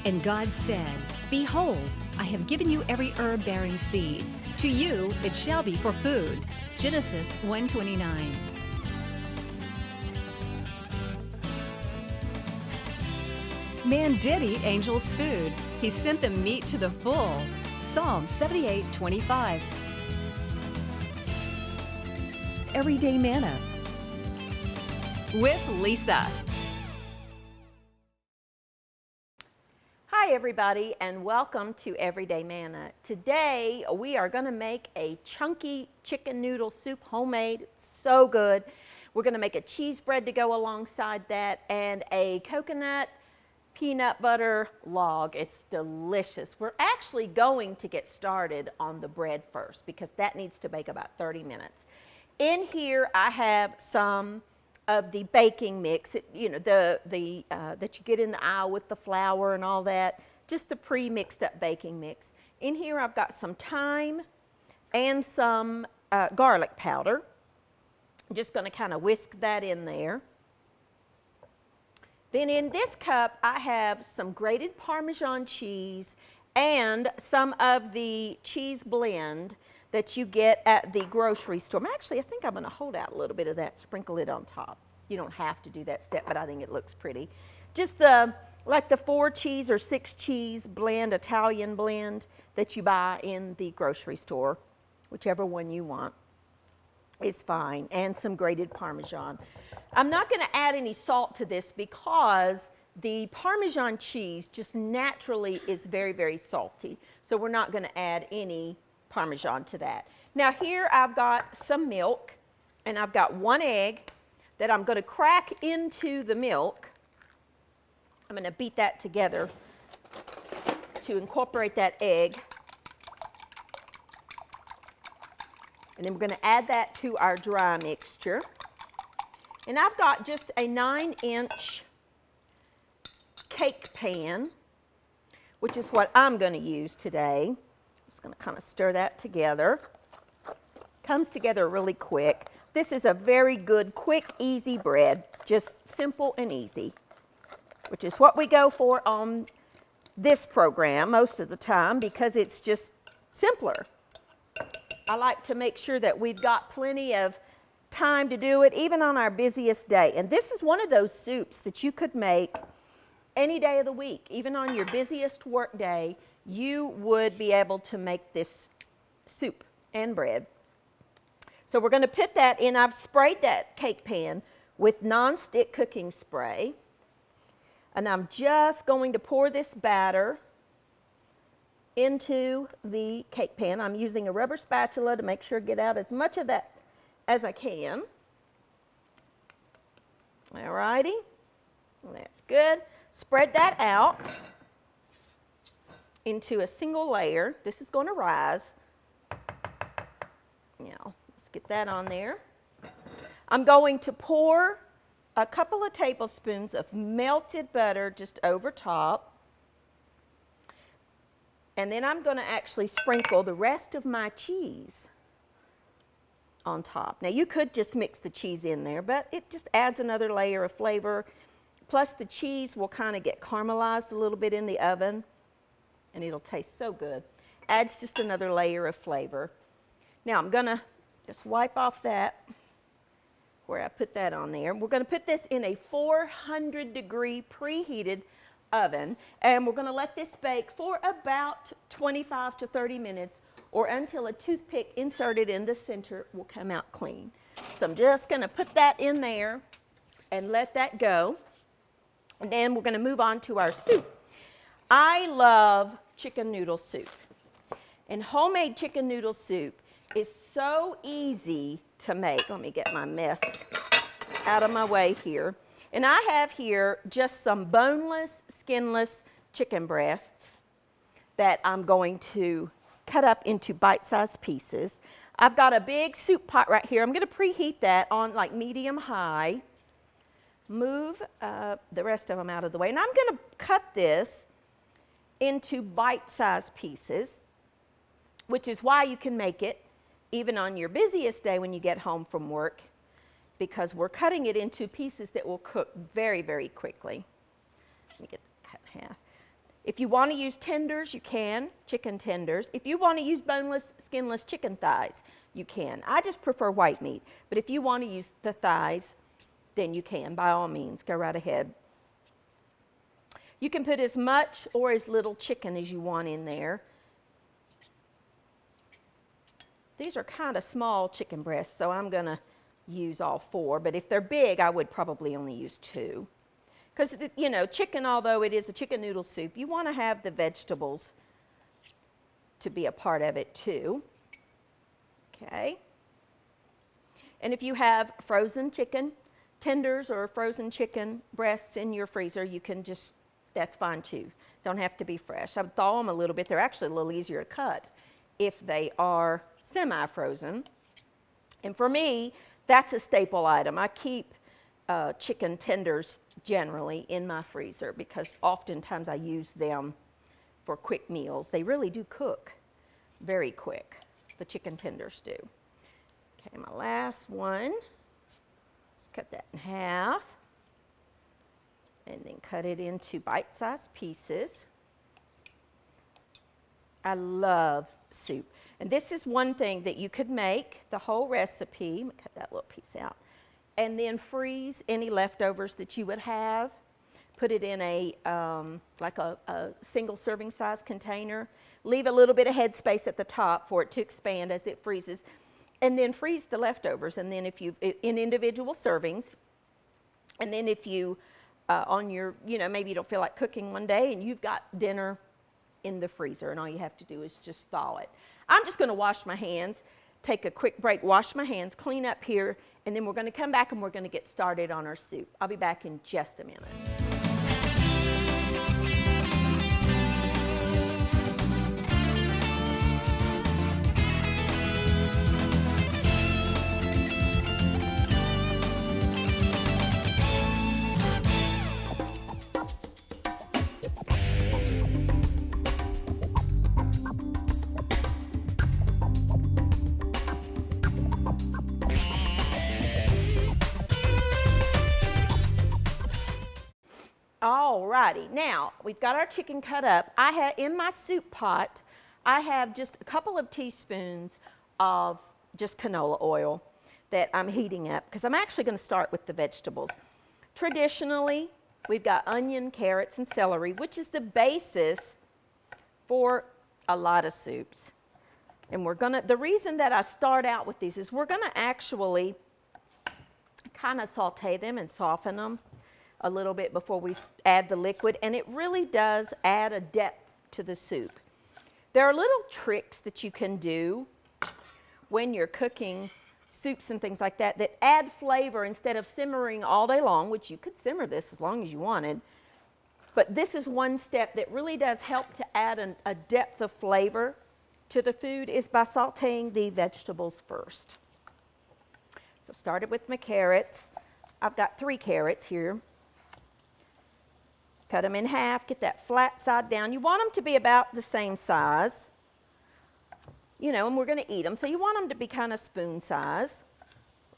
And God said, Behold, I have given you every herb-bearing seed. To you it shall be for food. Genesis 1:29. Man did eat angels' food. He sent them meat to the full. Psalm 78:25. Everyday Manna with Lisa. Hi everybody, and welcome to Everyday Manna. Today we are going to make a chunky chicken noodle soup, homemade. It's so good. We're going to make a cheese bread to go alongside that and a coconut peanut butter log. It's delicious. We're actually going to get started on the bread first because that needs to bake about 30 minutes. In here I have some of the baking mix, that you get in the aisle with the flour and all that, just the pre-mixed up baking mix. In here I've got some thyme and some garlic powder. I'm just going to kind of whisk that in there. Then in this cup I have some grated Parmesan cheese and some of the cheese blend that you get at the grocery store. Actually, I think I'm going to hold out a little bit of that, sprinkle it on top. You don't have to do that step, but I think it looks pretty. Just like the 4 cheese or 6 cheese blend, Italian blend that you buy in the grocery store, whichever one you want is fine, and some grated Parmesan. I'm not going to add any salt to this because the Parmesan cheese just naturally is very, very salty, so we're not going to add any Parmesan to that. Now here I've got some milk, and I've got 1 egg that I'm going to crack into the milk. I'm going to beat that together to incorporate that egg. And then we're going to add that to our dry mixture. And I've got just a 9-inch cake pan, which is what I'm going to use today. Just going to kind of stir that together. Comes together really quick. This is a very good, quick, easy bread, just simple and easy, which is what we go for on this program most of the time because it's just simpler. I like to make sure that we've got plenty of time to do it, even on our busiest day. And this is one of those soups that you could make any day of the week. Even on your busiest work day, you would be able to make this soup and bread. So we're going to put that in. I've sprayed that cake pan with nonstick cooking spray. And I'm just going to pour this batter into the cake pan. I'm using a rubber spatula to make sure to get out as much of that as I can. All righty, that's good. Spread that out into a single layer. This is going to rise. Now, let's get that on there. I'm going to pour a couple of tablespoons of melted butter just over top. And then I'm going to actually sprinkle the rest of my cheese on top. Now you could just mix the cheese in there, but it just adds another layer of flavor. Plus the cheese will kind of get caramelized a little bit in the oven, and it'll taste so good. Adds just another layer of flavor. Now I'm going to just wipe off that where I put that on there. We're going to put this in a 400-degree preheated oven, and we're going to let this bake for about 25 to 30 minutes or until a toothpick inserted in the center will come out clean. So I'm just going to put that in there and let that go. And then we're going to move on to our soup. I love chicken noodle soup. And homemade chicken noodle soup is so easy to make. Let me get my mess out of my way here. And I have here just some boneless, skinless chicken breasts that I'm going to cut up into bite-sized pieces. I've got a big soup pot right here. I'm going to preheat that on like medium-high. Move the rest of them out of the way. And I'm going to cut this into bite-sized pieces, which is why you can make it even on your busiest day when you get home from work, because we're cutting it into pieces that will cook very, very quickly. Let me get that cut in half. If you want to use tenders, you can, chicken tenders. If you want to use boneless, skinless chicken thighs, you can. I just prefer white meat, but if you want to use the thighs, then you can, by all means, go right ahead. You can put as much or as little chicken as you want in there. These are kind of small chicken breasts, so I'm going to use all 4, but if they're big, I would probably only use 2. Because, you know, chicken, although it is a chicken noodle soup, you want to have the vegetables to be a part of it too. Okay. And if you have frozen chicken tenders or frozen chicken breasts in your freezer, you can just, that's fine too. Don't have to be fresh. I would thaw them a little bit. They're actually a little easier to cut if they are semi-frozen. And for me, that's a staple item. I keep chicken tenders generally in my freezer because oftentimes I use them for quick meals. They really do cook very quick, the chicken tenders do. Okay, my last one. Let's cut that in half and then cut it into bite-sized pieces. I love soup. And this is one thing that you could make the whole recipe. Let me cut that little piece out. And then freeze any leftovers that you would have. Put it in a like a single serving size container. Leave a little bit of headspace at the top for it to expand as it freezes. And then freeze the leftovers. And then if you, in individual servings. And then if you, on your, you know, maybe you don't feel like cooking one day and you've got dinner in the freezer and all you have to do is just thaw it. I'm just going to wash my hands, take a quick break, wash my hands, clean up here, and then we're going to come back and we're going to get started on our soup. I'll be back in just a minute. Alrighty, now we've got our chicken cut up. I have in my soup pot, I have just a couple of teaspoons of just canola oil that I'm heating up because I'm actually going to start with the vegetables. Traditionally, we've got onion, carrots, and celery, which is the basis for a lot of soups. And we're gonna, the reason that I start out with these is we're gonna actually kind of saute them and soften them a little bit before we add the liquid, and it really does add a depth to the soup. There are little tricks that you can do when you're cooking soups and things like that that add flavor instead of simmering all day long, which you could simmer this as long as you wanted. But this is one step that really does help to add a depth of flavor to the food is by sauteing the vegetables first. So I've started with my carrots. I've got 3 carrots here. Cut them in half, get that flat side down. You want them to be about the same size, you know, and we're going to eat them. So you want them to be kind of spoon size.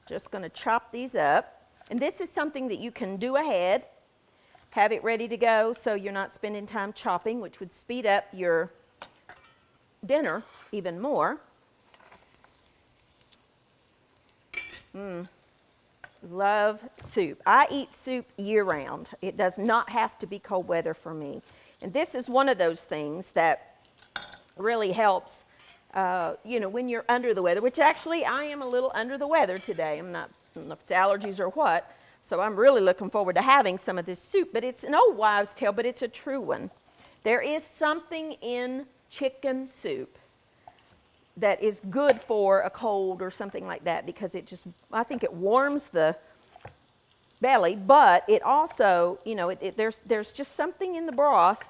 Just going to chop these up. And this is something that you can do ahead, have it ready to go so you're not spending time chopping, which would speed up your dinner even more. Love soup. I eat soup year-round. It does not have to be cold weather for me. And this is one of those things that really helps, you know, when you're under the weather, which actually I am a little under the weather today. I don't know if it's allergies or what, so I'm really looking forward to having some of this soup. But it's an old wives' tale, but it's a true one. There is something in chicken soup that is good for a cold or something like that because it just, I think it warms the belly, but it also, you know, there's just something in the broth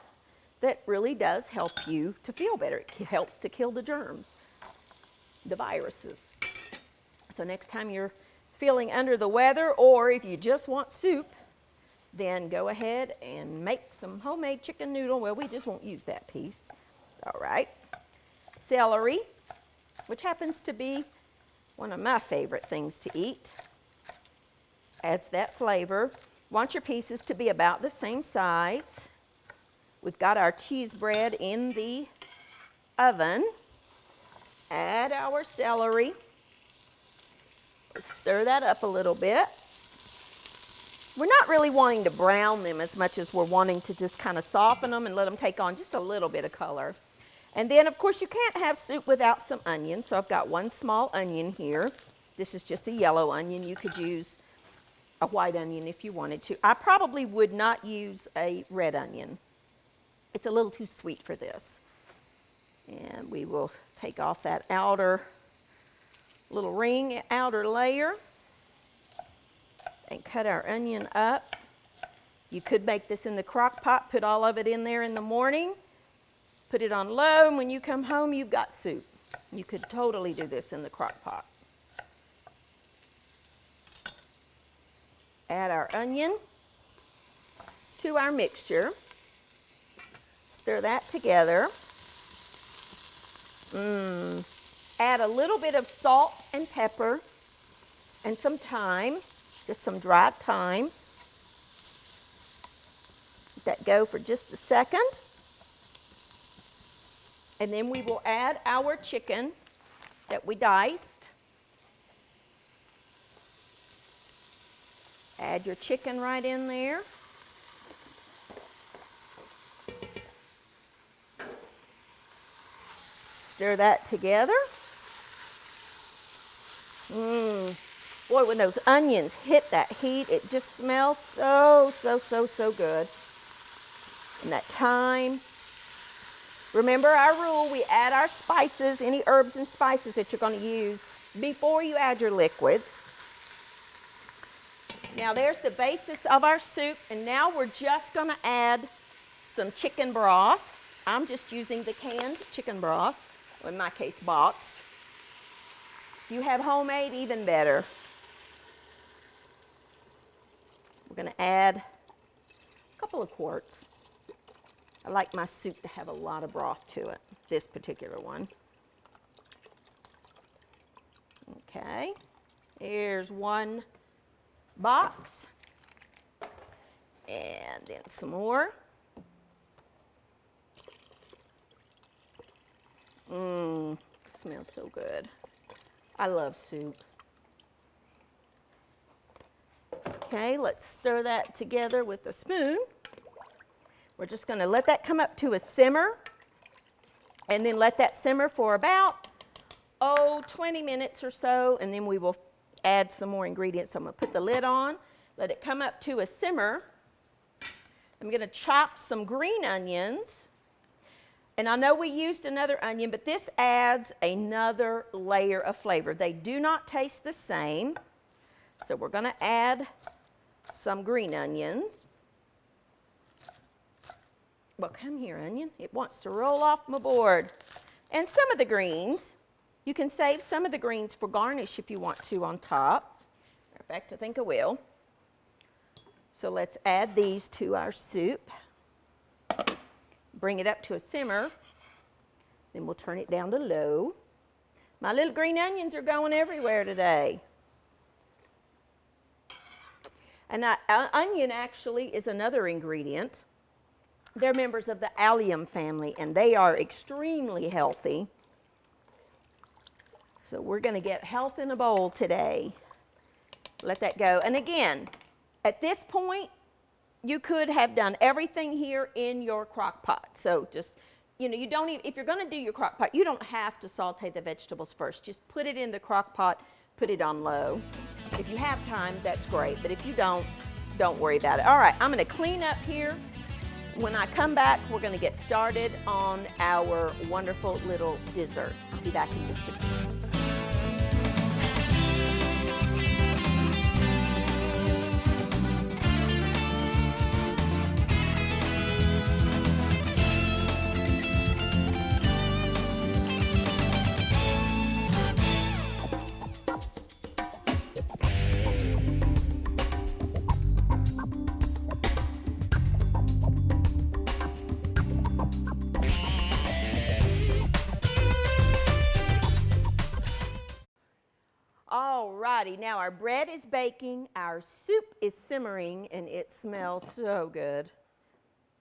that really does help you to feel better. It helps to kill the germs, the viruses. So next time you're feeling under the weather or if you just want soup, then go ahead and make some homemade chicken noodle. Well, we just won't use that piece. All right. Celery, which happens to be one of my favorite things to eat. Adds that flavor. Want your pieces to be about the same size. We've got our cheese bread in the oven. Add our celery. Stir that up a little bit. We're not really wanting to brown them as much as we're wanting to just kind of soften them and let them take on just a little bit of color. And then, of course, you can't have soup without some onion, so I've got one small onion here. This is just a yellow onion. You could use a white onion if you wanted to. I probably would not use a red onion. It's a little too sweet for this. And we will take off that outer little ring, outer layer, and cut our onion up. You could make this in the crock pot, put all of it in there in the morning, put it on low, and when you come home, you've got soup. You could totally do this in the crock pot. Add our onion to our mixture. Stir that together. Add a little bit of salt and pepper and some thyme, just some dried thyme. Let that go for just a second. And then we will add our chicken that we diced. Add your chicken right in there. Stir that together. Boy, when those onions hit that heat, it just smells so good. And that thyme. Remember our rule, we add our spices, any herbs and spices that you're going to use before you add your liquids. Now there's the basis of our soup, and now we're just going to add some chicken broth. I'm just using the canned chicken broth, or in my case boxed. If you have homemade, even better. We're going to add a couple of quarts. I like my soup to have a lot of broth to it, this particular one. Okay, here's one box, and then some more. Smells so good. I love soup. Okay, let's stir that together with a spoon. We're just going to let that come up to a simmer, and then let that simmer for about, 20 minutes or so, and then we will add some more ingredients. So I'm going to put the lid on, let it come up to a simmer. I'm going to chop some green onions. And I know we used another onion, but this adds another layer of flavor. They do not taste the same. So we're going to add some green onions. Well, come here, onion. It wants to roll off my board. And some of the greens, you can save some of the greens for garnish if you want to on top. In fact, I think I will. So let's add these to our soup. Bring it up to a simmer. Then we'll turn it down to low. My little green onions are going everywhere today. And onion actually is another ingredient. They're members of the allium family, and they are extremely healthy. So we're going to get health in a bowl today. Let that go. And again, at this point, you could have done everything here in your crock pot. So just, you don't even, if you're going to do your crock pot, you don't have to saute the vegetables first. Just put it in the crock pot, put it on low. If you have time, that's great. But if you don't worry about it. All right, I'm going to clean up here. When I come back, we're going to get started on our wonderful little dessert. I'll be back in just a minute. Alrighty, now our bread is baking, our soup is simmering, and it smells so good.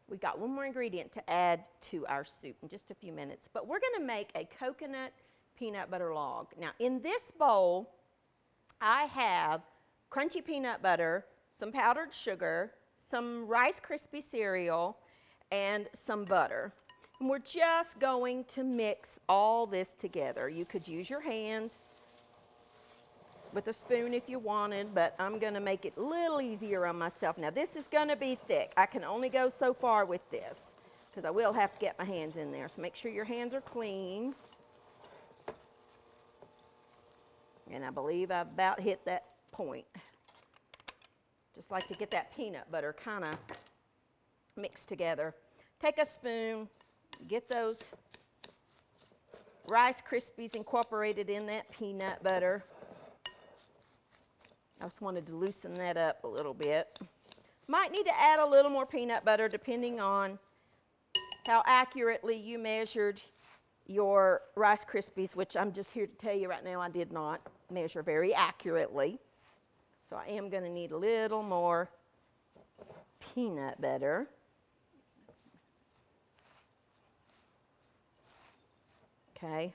we got one more ingredient to add to our soup in just a few minutes, but we're going to make a coconut peanut butter log. Now, in this bowl, I have crunchy peanut butter, some powdered sugar, some Rice Krispie cereal, and some butter. And we're just going to mix all this together. You could use your hands with a spoon if you wanted, but I'm going to make it a little easier on myself. Now, this is going to be thick. I can only go so far with this because I will have to get my hands in there. So make sure your hands are clean. And I believe I've about hit that point. Just like to get that peanut butter kind of mixed together. Take a spoon, get those Rice Krispies incorporated in that peanut butter. I just wanted to loosen that up a little bit. Might need to add a little more peanut butter depending on how accurately you measured your Rice Krispies, which I'm just here to tell you right now I did not measure very accurately. So I am going to need a little more peanut butter. Okay.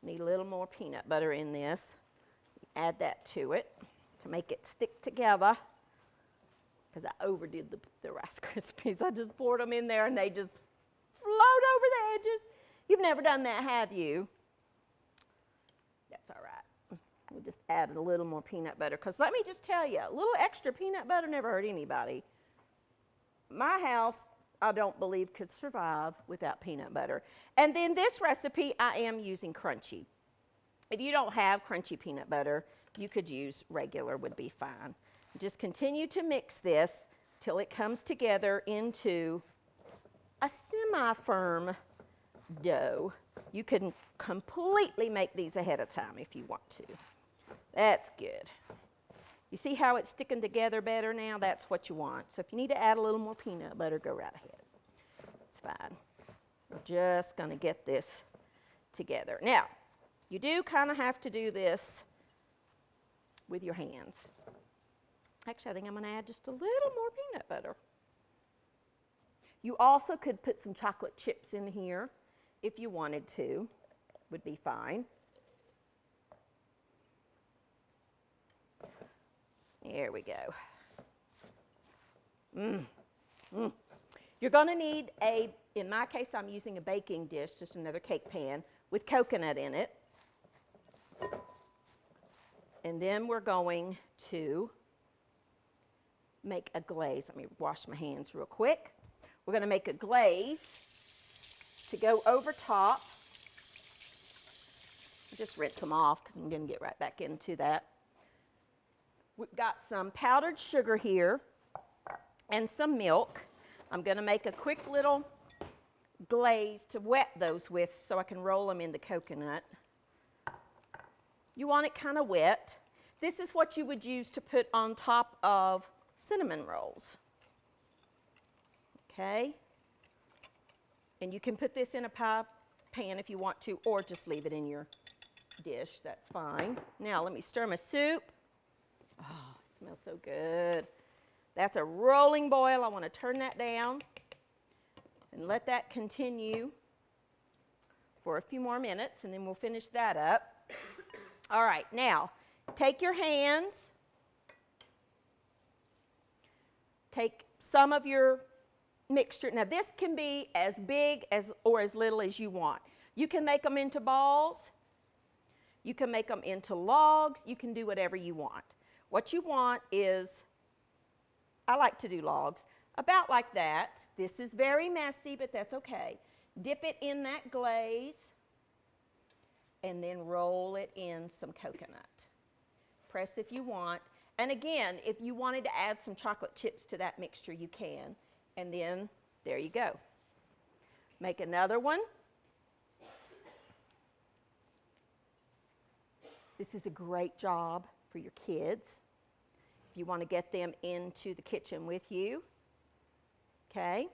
Need a little more peanut butter in this. Add that to it to make it stick together because I overdid the Rice Krispies. I just poured them in there and they just float over the edges. You've never done that, have you? That's all right. We'll just add a little more peanut butter because let me just tell you, a little extra peanut butter never hurt anybody. My house, I don't believe, could survive without peanut butter. And then this recipe, I am using crunchy. If you don't have crunchy peanut butter, you could use regular, would be fine. Just continue to mix this till it comes together into a semi-firm dough. You can completely make these ahead of time if you want to. That's good. You see how it's sticking together better now? That's what you want. So if you need to add a little more peanut butter, go right ahead. It's fine. We're just going to get this together. Now, you do kind of have to do this with your hands. Actually, I think I'm going to add just a little more peanut butter. You also could put some chocolate chips in here if you wanted to. Would be fine. There we go. You're going to need in my case, I'm using a baking dish, just another cake pan, with coconut in it. And then we're going to make a glaze. Let me wash my hands real quick. We're going to make a glaze to go over top. Just rinse them off because I'm going to get right back into that. We've got some powdered sugar here and some milk. I'm going to make a quick little glaze to wet those with so I can roll them in the coconut. You want it kind of wet. This is what you would use to put on top of cinnamon rolls. Okay? And you can put this in a pie pan if you want to, or just leave it in your dish. That's fine. Now let me stir my soup. Oh, it smells so good. That's a rolling boil. I want to turn that down and let that continue for a few more minutes, and then we'll finish that up. All right, now take your hands, take some of your mixture. Now this can be as big as or as little as you want. You can make them into balls. You can make them into logs. You can do whatever you want. What you want is, I like to do logs, about like that. This is very messy, but that's okay. Dip it in that glaze and then roll it in some coconut. Press if you want. And again, if you wanted to add some chocolate chips to that mixture, you can. And then there you go. Make another one. This is a great job for your kids if you want to get them into the kitchen with you. Okay?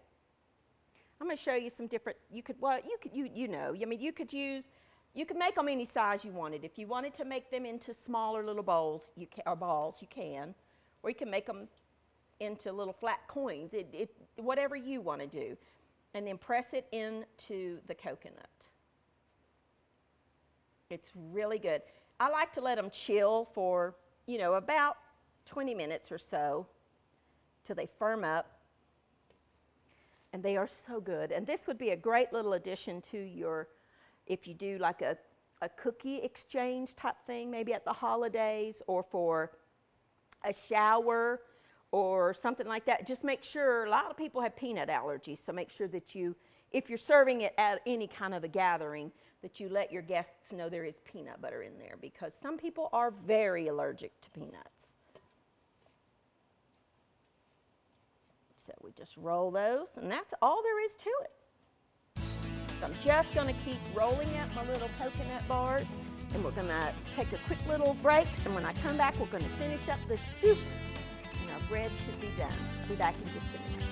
I'm going to show you some different, you could make them any size you wanted. If you wanted to make them into smaller little bowls, balls, you can. Or you can make them into little flat coins, whatever you want to do. And then press it into the coconut. It's really good. I like to let them chill for, you know, about 20 minutes or so till they firm up. And they are so good. And this would be a great little addition to your, if you do like a cookie exchange type thing, maybe at the holidays or for a shower or something like that. Just make sure, a lot of people have peanut allergies, so make sure that you, if you're serving it at any kind of a gathering, that you let your guests know there is peanut butter in there, because some people are very allergic to peanuts. So we just roll those, and that's all there is to it. So I'm just going to keep rolling up my little coconut bars, and we're going to take a quick little break, and when I come back, we're going to finish up the soup, and our bread should be done. I'll be back in just a minute.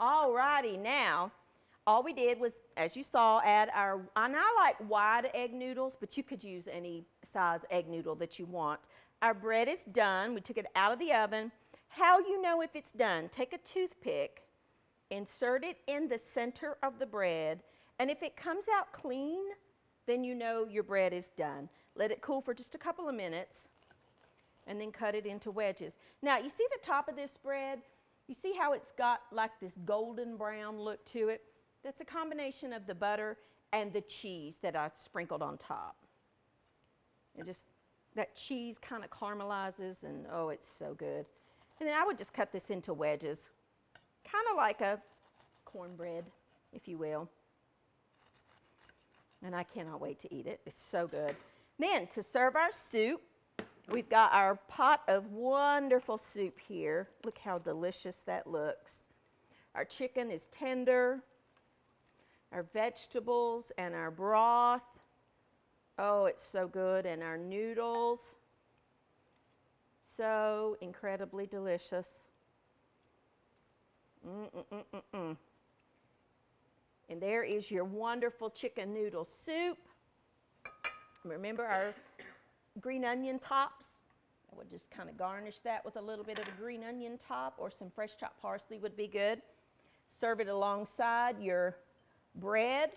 Alrighty, now all we did was, as you saw, add our, and I like wide egg noodles, but you could use any size egg noodle that you want. Our bread is done. We took it out of the oven. How you know if it's done? Take a toothpick, insert it in the center of the bread, and if it comes out clean, then you know your bread is done. Let it cool for just a couple of minutes, and then cut it into wedges. Now, you see the top of this bread? You see how it's got like this golden brown look to it? That's a combination of the butter and the cheese that I sprinkled on top. And just, that cheese kind of caramelizes, and oh, it's so good. And then I would just cut this into wedges, kind of like a cornbread, if you will. And I cannot wait to eat it. It's so good. Then, to serve our soup, we've got our pot of wonderful soup here. Look how delicious that looks. Our chicken is tender. Our vegetables and our broth. Oh, it's so good. And our noodles. So incredibly delicious. And there is your wonderful chicken noodle soup. Remember our green onion tops? I would just kind of garnish that with a little bit of a green onion top, or some fresh chopped parsley would be good. Serve it alongside your bread,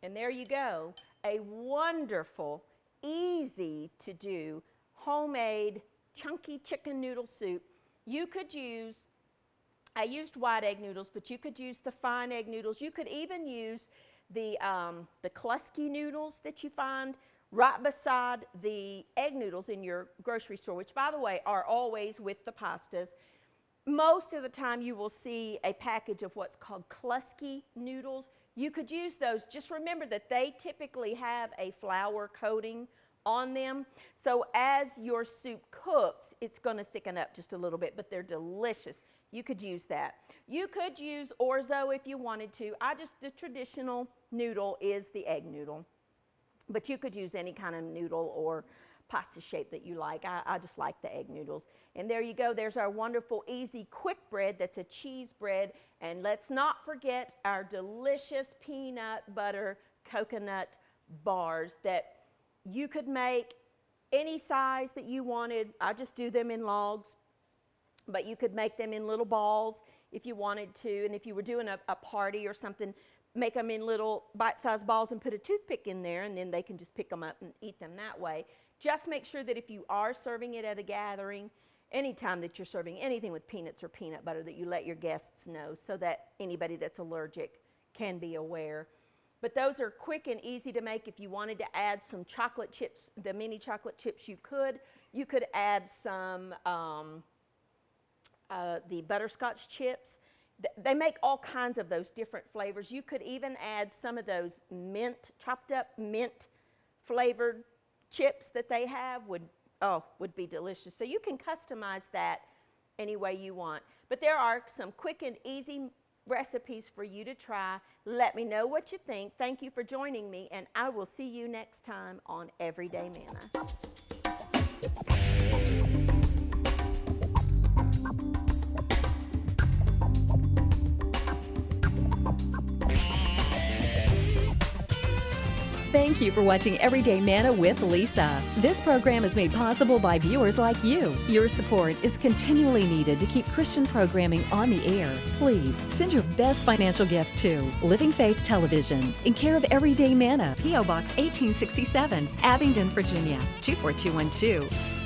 and there you go. A wonderful, easy to do, homemade, chunky chicken noodle soup. You could use, I used white egg noodles, but you could use the fine egg noodles. You could even use the Klusky noodles that you find right beside the egg noodles in your grocery store, which, by the way, are always with the pastas. Most of the time you will see a package of what's called Klusky noodles. You could use those. Just remember that they typically have a flour coating on them. So as your soup cooks, it's going to thicken up just a little bit, but they're delicious. You could use that. You could use orzo if you wanted to. The traditional noodle is the egg noodle. But you could use any kind of noodle or pasta shape that you like. I just like the egg noodles. And there you go. There's our wonderful, easy, quick bread that's a cheese bread. And let's not forget our delicious peanut butter coconut bars that you could make any size that you wanted. I just do them in logs. But you could make them in little balls if you wanted to. And if you were doing a party or something, make them in little bite-sized balls and put a toothpick in there, and then they can just pick them up and eat them that way. Just make sure that if you are serving it at a gathering, anytime that you're serving anything with peanuts or peanut butter, that you let your guests know so that anybody that's allergic can be aware. But those are quick and easy to make. If you wanted to add some chocolate chips, the mini chocolate chips, you could. You could add some the butterscotch chips. They make all kinds of those different flavors. You could even add some of those mint, chopped up mint flavored chips that they have would would be delicious. So you can customize that any way you want. But there are some quick and easy recipes for you to try. Let me know what you think. Thank you for joining me, and I will see you next time on Everyday Manna. Thank you for watching Everyday Manna with Lisa. This program is made possible by viewers like you. Your support is continually needed to keep Christian programming on the air. Please send your best financial gift to Living Faith Television in care of Everyday Manna, P.O. Box 1867, Abingdon, Virginia 24212.